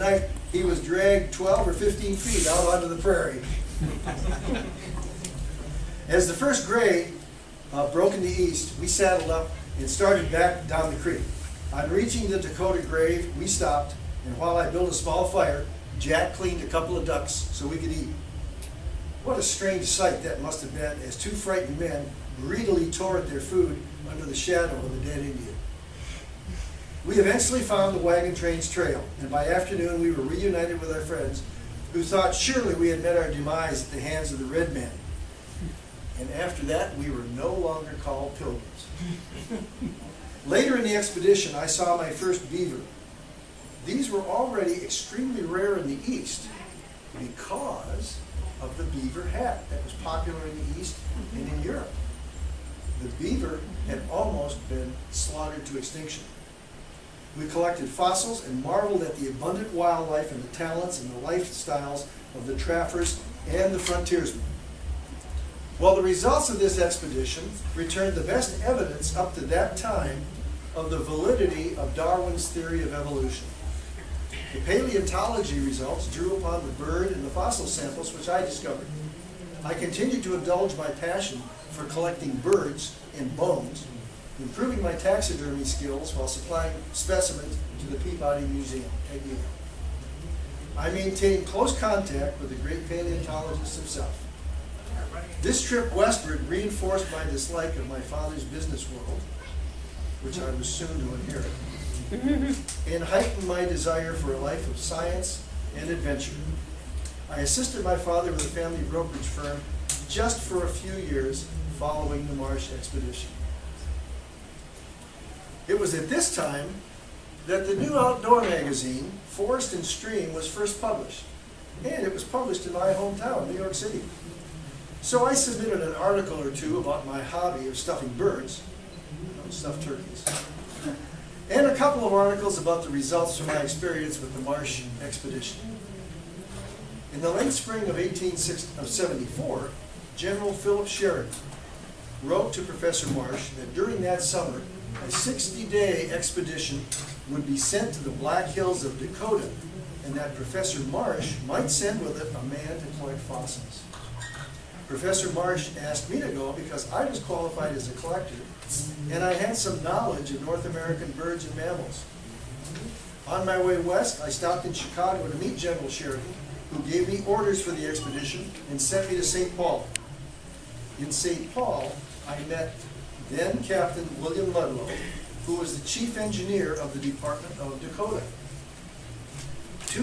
Night, he was dragged 12 or 15 feet out onto the prairie. As the first gray broke in the east, we saddled up and started back down the creek. On reaching the Dakota grave, we stopped, and while I built a small fire, Jack cleaned a couple of ducks so we could eat. What a strange sight that must have been as two frightened men greedily tore at their food under the shadow of the dead Indian. We eventually found the wagon train's trail, and by afternoon we were reunited with our friends who thought surely we had met our demise at the hands of the red man. And after that, we were no longer called pilgrims. Later in the expedition, I saw my first beaver. These were already extremely rare in the East because of the beaver hat that was popular in the East and in Europe. The beaver had almost been slaughtered to extinction. We collected fossils and marveled at the abundant wildlife and the talents and the lifestyles of the trappers and the frontiersmen. Well, the results of this expedition returned the best evidence up to that time of the validity of Darwin's theory of evolution. The paleontology results drew upon the bird and the fossil samples which I discovered. I continued to indulge my passion for collecting birds and bones, improving my taxidermy skills while supplying specimens to the Peabody Museum at Yale. I maintained close contact with the great paleontologist himself. This trip westward reinforced my dislike of my father's business world, which I was soon to inherit, and heightened my desire for a life of science and adventure. I assisted my father with a family brokerage firm just for a few years following the Marsh expedition. It was at this time that the new outdoor magazine, Forest and Stream, was first published, and it was published in my hometown, New York City. So I submitted an article or two about my hobby of stuffing birds, stuffed turkeys, and a couple of articles about the results from my experience with the Marsh expedition. In the late spring of 1874, General Philip Sheridan wrote to Professor Marsh that during that summer, a 60-day expedition would be sent to the Black Hills of Dakota, and that Professor Marsh might send with it a man to collect fossils. Professor Marsh asked me to go because I was qualified as a collector, and I had some knowledge of North American birds and mammals. On my way west, I stopped in Chicago to meet General Sheridan, who gave me orders for the expedition and sent me to St. Paul. In St. Paul, I met then Captain William Ludlow, who was the chief engineer of the Department of Dakota.